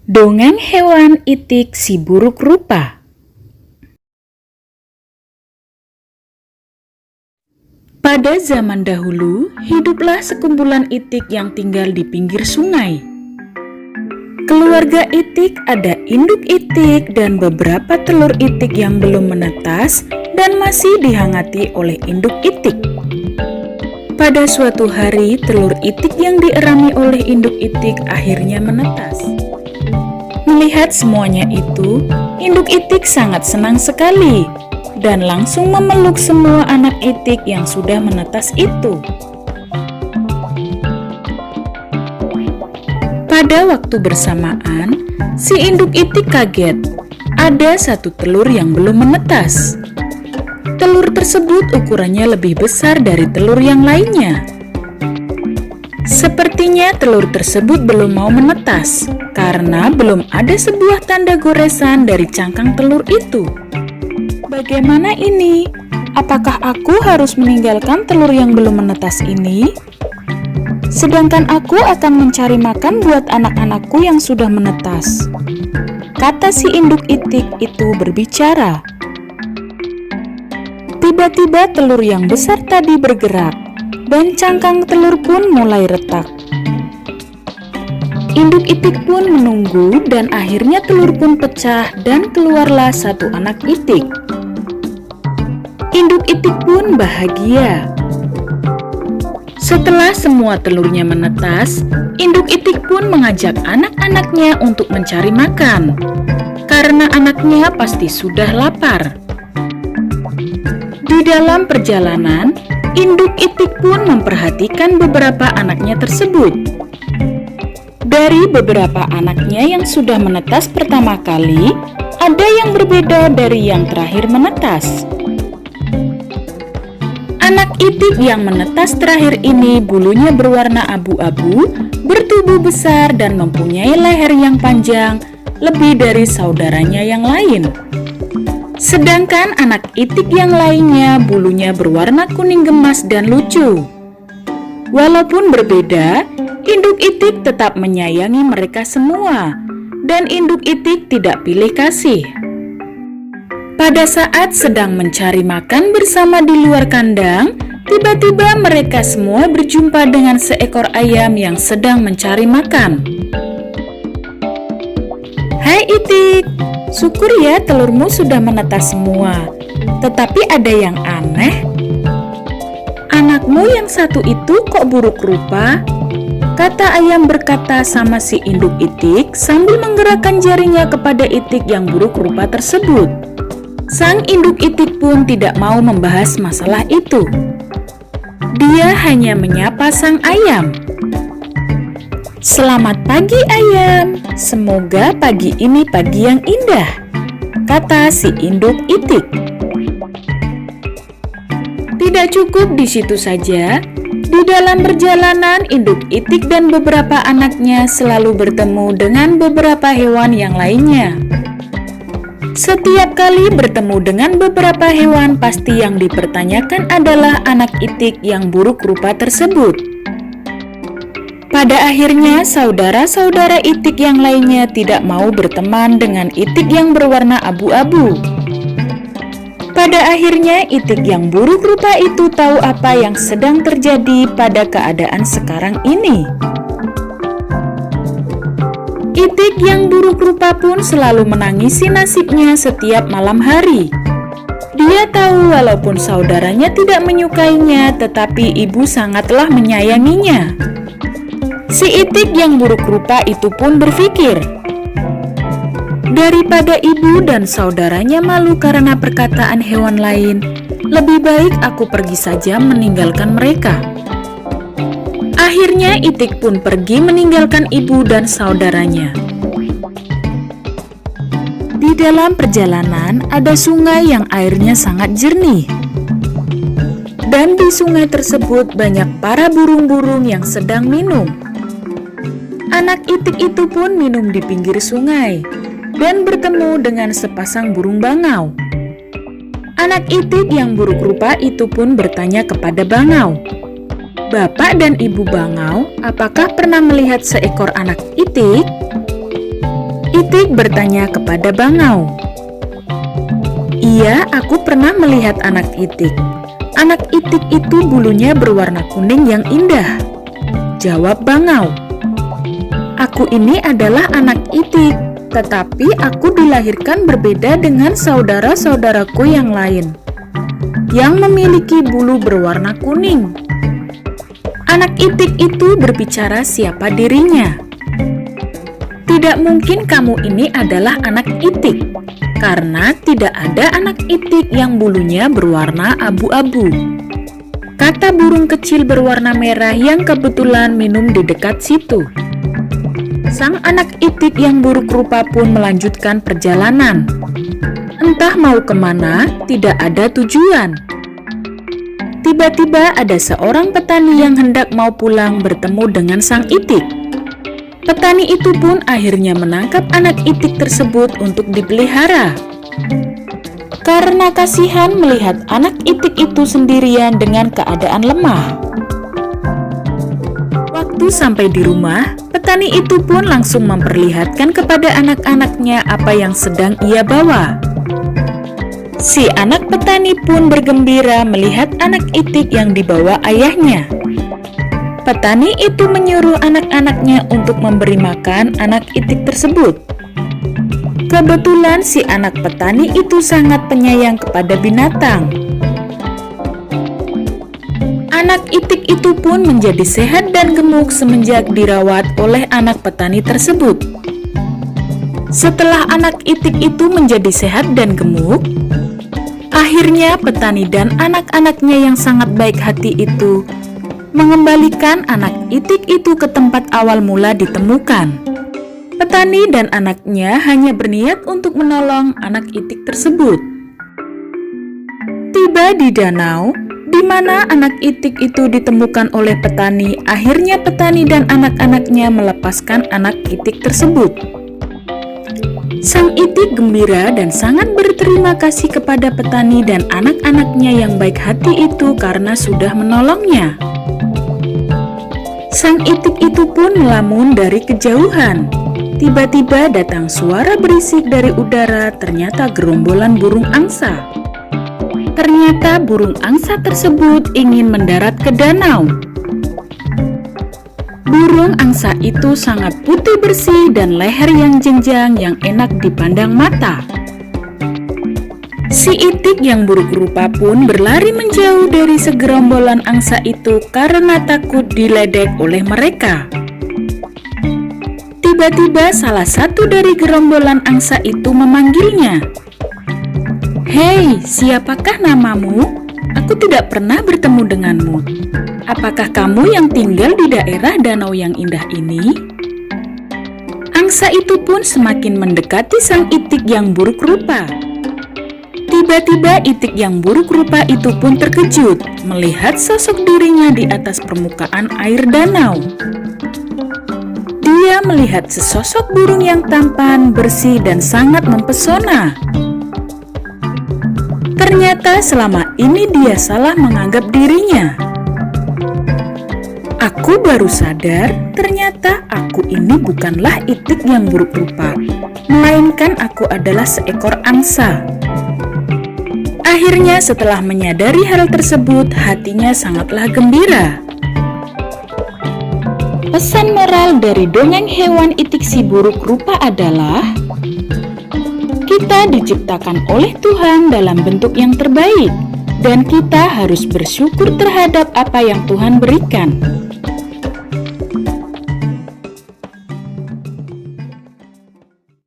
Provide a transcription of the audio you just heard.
Dongeng hewan itik si buruk rupa. Pada zaman dahulu, hiduplah sekumpulan itik yang tinggal di pinggir sungai. Keluarga itik ada induk itik dan beberapa telur itik yang belum menetas dan masih dihangati oleh induk itik. Pada suatu hari, telur itik yang dierami oleh induk itik akhirnya menetas. Melihat semuanya itu, induk itik sangat senang sekali dan langsung memeluk semua anak itik yang sudah menetas itu. Pada waktu bersamaan, si induk itik kaget. Ada satu telur yang belum menetas. Telur tersebut ukurannya lebih besar dari telur yang lainnya. Sepertinya telur tersebut belum mau menetas karena belum ada sebuah tanda goresan dari cangkang telur itu. Bagaimana ini? Apakah aku harus meninggalkan telur yang belum menetas ini? Sedangkan aku akan mencari makan buat anak-anakku yang sudah menetas. Kata si induk itik itu berbicara. Tiba-tiba telur yang besar tadi bergerak. Dan cangkang telur pun mulai retak. Induk itik pun menunggu dan akhirnya telur pun pecah dan keluarlah satu anak itik. Induk itik pun bahagia. Setelah semua telurnya menetas, induk itik pun mengajak anak-anaknya untuk mencari makan. Karena anaknya pasti sudah lapar. Di dalam perjalanan, induk itik pun memperhatikan beberapa anaknya tersebut. Dari beberapa anaknya yang sudah menetas pertama kali, ada yang berbeda dari yang terakhir menetas. Anak itik yang menetas terakhir ini bulunya berwarna abu-abu, bertubuh besar dan mempunyai leher yang panjang, lebih dari saudaranya yang lain. Sedangkan anak itik yang lainnya bulunya berwarna kuning gemas dan lucu. Walaupun berbeda, induk itik tetap menyayangi mereka semua, dan induk itik tidak pilih kasih. Pada saat sedang mencari makan bersama di luar kandang, tiba-tiba mereka semua berjumpa dengan seekor ayam yang sedang mencari makan. "Hai itik, syukur ya telurmu sudah menetas semua. Tetapi ada yang aneh. Anakmu yang satu itu kok buruk rupa?" Kata ayam berkata sama si induk itik sambil menggerakkan jarinya kepada itik yang buruk rupa tersebut. Sang induk itik pun tidak mau membahas masalah itu. Dia hanya menyapa sang ayam. "Selamat pagi ayam, semoga pagi ini pagi yang indah," kata si induk itik. Tidak cukup di situ saja, di dalam perjalanan induk itik dan beberapa anaknya selalu bertemu dengan beberapa hewan yang lainnya. Setiap kali bertemu dengan beberapa hewan, pasti yang dipertanyakan adalah anak itik yang buruk rupa tersebut. Pada akhirnya, saudara-saudara itik yang lainnya tidak mau berteman dengan itik yang berwarna abu-abu. Pada akhirnya, itik yang buruk rupa itu tahu apa yang sedang terjadi pada keadaan sekarang ini. Itik yang buruk rupa pun selalu menangisi nasibnya setiap malam hari. Dia tahu walaupun saudaranya tidak menyukainya, tetapi ibu sangatlah menyayanginya. Si itik yang buruk rupa itu pun berpikir, daripada ibu dan saudaranya malu karena perkataan hewan lain, lebih baik aku pergi saja meninggalkan mereka. Akhirnya itik pun pergi meninggalkan ibu dan saudaranya. Di dalam perjalanan ada sungai yang airnya sangat jernih. Dan di sungai tersebut banyak para burung-burung yang sedang minum. Anak itik itu pun minum di pinggir sungai dan bertemu dengan sepasang burung bangau. Anak itik yang buruk rupa itu pun bertanya kepada bangau, "Bapak dan Ibu Bangau, apakah pernah melihat seekor anak itik?" Itik bertanya kepada bangau. Iya, aku pernah melihat anak itik. Anak itik itu bulunya berwarna kuning yang indah, jawab bangau. Aku ini adalah anak itik, tetapi aku dilahirkan berbeda dengan saudara-saudaraku yang lain, yang memiliki bulu berwarna kuning. Anak itik itu berbicara siapa dirinya. Tidak mungkin kamu ini adalah anak itik, karena tidak ada anak itik yang bulunya berwarna abu-abu, kata burung kecil berwarna merah yang kebetulan minum di dekat situ. Sang anak itik yang buruk rupa pun melanjutkan perjalanan. Entah mau kemana, tidak ada tujuan. Tiba-tiba ada seorang petani yang hendak mau pulang bertemu dengan sang itik. Petani itu pun akhirnya menangkap anak itik tersebut untuk dipelihara. Karena kasihan melihat anak itik itu sendirian dengan keadaan lemah. Waktu sampai di rumah, petani itu pun langsung memperlihatkan kepada anak-anaknya apa yang sedang ia bawa. Si anak petani pun bergembira melihat anak itik yang dibawa ayahnya. Petani itu menyuruh anak-anaknya untuk memberi makan anak itik tersebut. Kebetulan si anak petani itu sangat penyayang kepada binatang. Anak itik itu pun menjadi sehat dan gemuk semenjak dirawat oleh anak petani tersebut. Setelah anak itik itu menjadi sehat dan gemuk, akhirnya petani dan anak-anaknya yang sangat baik hati itu mengembalikan anak itik itu ke tempat awal mula ditemukan. Petani dan anaknya hanya berniat untuk menolong anak itik tersebut. Tiba di danau, di mana anak itik itu ditemukan oleh petani, akhirnya petani dan anak-anaknya melepaskan anak itik tersebut. Sang itik gembira dan sangat berterima kasih kepada petani dan anak-anaknya yang baik hati itu karena sudah menolongnya. Sang itik itu pun melamun dari kejauhan. Tiba-tiba datang suara berisik dari udara, ternyata gerombolan burung angsa. Ternyata burung angsa tersebut ingin mendarat ke danau. Burung angsa itu sangat putih bersih dan leher yang jenjang yang enak dipandang mata. Si itik yang buruk rupa pun berlari menjauh dari segerombolan angsa itu karena takut diledek oleh mereka. Tiba-tiba salah satu dari gerombolan angsa itu memanggilnya. "Hei, siapakah namamu? Aku tidak pernah bertemu denganmu. Apakah kamu yang tinggal di daerah danau yang indah ini?" Angsa itu pun semakin mendekati sang itik yang buruk rupa. Tiba-tiba itik yang buruk rupa itu pun terkejut melihat sosok dirinya di atas permukaan air danau. Dia melihat sesosok burung yang tampan, bersih, dan sangat mempesona. Ternyata selama ini dia salah menganggap dirinya. Aku baru sadar, ternyata aku ini bukanlah itik yang buruk rupa, melainkan aku adalah seekor angsa. Akhirnya setelah menyadari hal tersebut, hatinya sangatlah gembira. Pesan moral dari dongeng hewan itik si buruk rupa adalah, kita diciptakan oleh Tuhan dalam bentuk yang terbaik, dan kita harus bersyukur terhadap apa yang Tuhan berikan.